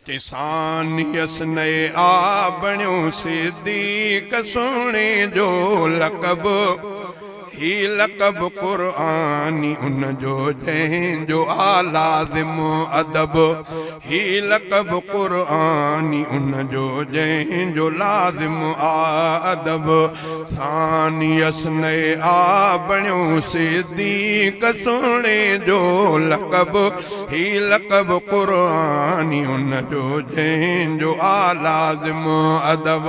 किसानियस नए आ बणियो सिद्दीक़ सुहिणे जो लक़ब ही लक़ब क़ुरआनी उन जो जंहिंजो आ लाज़िम अदब ही लक़ब क़ुरआनी उन जो जंहिंजो लाज़िम आ अदब सानियस नए आ बणियो सिद्दीक़ सुहिणे जो लक़ब ही लक़ब क़ुरआनी उन जो जंहिंजो आ लाज़िम अदब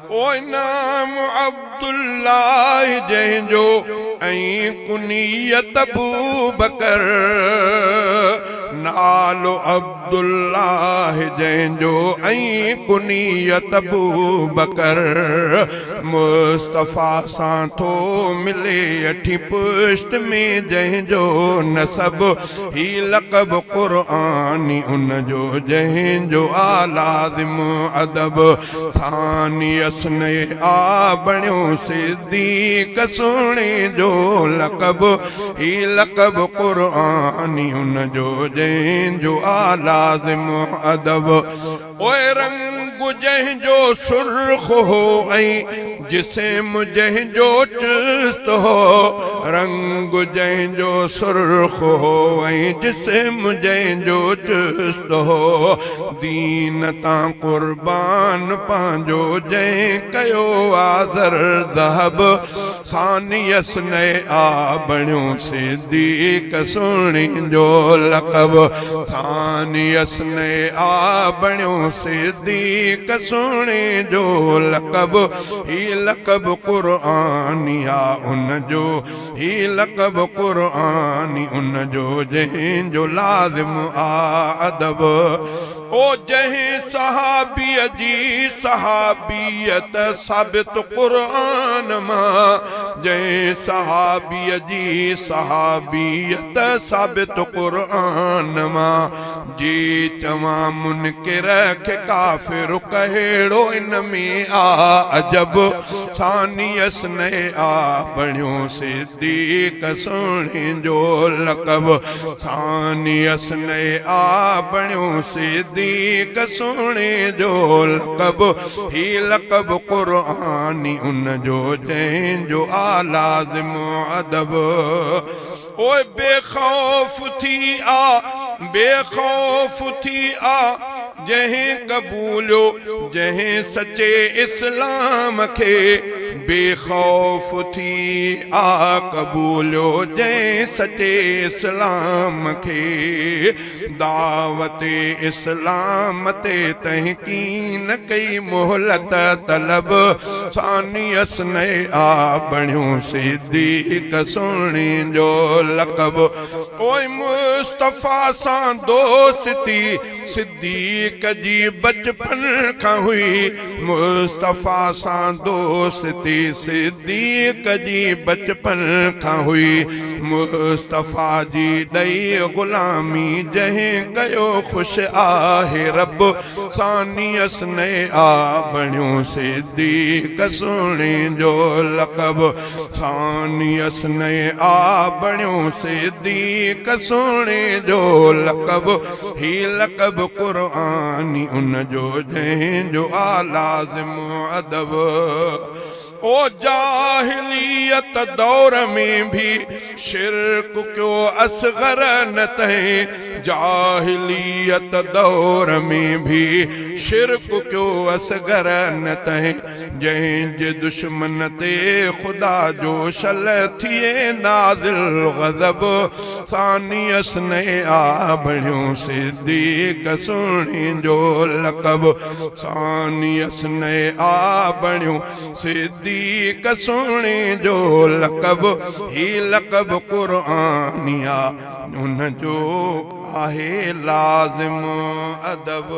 ओ नाम अब्दुल्लाह जंहिंजो ऐं कुनियत अबू बकर नालो अब्दुल्लाह जंहिंजो ऐं कुनियत अबू बकर मुस्तफ़ा सां थो मिले अठी पुश्त में जंहिंजो नसब ही लक़ब क़ुरआनी उन जो जंहिंजो आ लाज़िम अदब सानियस नए आ बणियो सिद्दीक़ सुहिणे जो लक़ब ही लक़ब क़ुरआनी उन जो जंहिंजो आ लाज़िम अदब ओए रंग जंहिंजो सुर्ख़ हो ऐं जिस्म जंहिंजो चुस्त हो रंग जंहिंजो सुर्ख़ हो ऐं जिस्म जंहिंजो चुस्त हो दीन तां क़ुर्बान पंहिंजो जंहिं कयो आज़र ज़हब सानियस नए आ बणियो सिद्दीक़ सुहिणे जो लक़ब सानियस नए आ बणियो सिद्दीक़ सुहिणे जो लक़ब ही लक़ब क़ुरआनी आ उन जो ही लक़ब क़ुरआनी उन जो जंहिंजो लाज़िम आ अदब ओ जंहिं सहाबीअ जी सहाबियत साबित क़ुरआन मां जंहिं सहाबीअ जी सहाबियत साबित क़ुरआन मां जी चवां मुनकिर खे काफ़िर कहिड़ो इन में आ अजब सानियस नए आ बणियो सिद्दीक़ सुहिणे जो लक़ब सानियस नए आ बणियो सिद्दीक़ सुहिणे जो लक़ब ही लक़ब क़ुरआनी उन जो जंहिंजो आ लाज़िम अदब ओए बेखौफ थी आ बेखौफ थी आ जंहिं क़बूलियो जंहिं सचे इस्लाम खे बेखौफ थी आ क़बूलियो जंहिं सचे इस्लाम खे दावत इस्लाम ते तहकीन कई मोहलत तलब सानियस नए आ बणियो सिद्दीक़ सुहिणे जो लक़ब ओए मुस्तफ़ा सां दोस्ती सिद्दीक़ जी बचपन खां हुई मुस्तफ़ा सां दोस्ती सिद्दीक़ जी बचपन खां हुई मुस्तफ़ा जी ॾई ग़ुलामी जंहिं कयो ख़ुशि आहे रब सानियस नए आ बणियो सिद्दीक़ सुहिणे जो लक़ब सानियस नए आ बणियो सिद्दीक़ सुहिणे जो लक़ब ही लक़ब क़ुरआनी उन जो जंहिंजो आ लाज़िम अदब ओ जाहिलियत दौर में भी शिरक क्यो असगर न तहे जाहिलियत दौर में भी शिरक क्यो असगर न तहे जंहिंजे दुश्मन ते खुदा जो शल थिए नाज़िल ग़ज़ब सानियस नए आ बणियो सिद्दीक़ सुहिणे जो लक़ब सानियस नए आ बणियो सिद्दीक़ सुहिणे जो लक़ब ही लक़ब क़ुरआनी आ उन जो आहे लाज़िम अदब।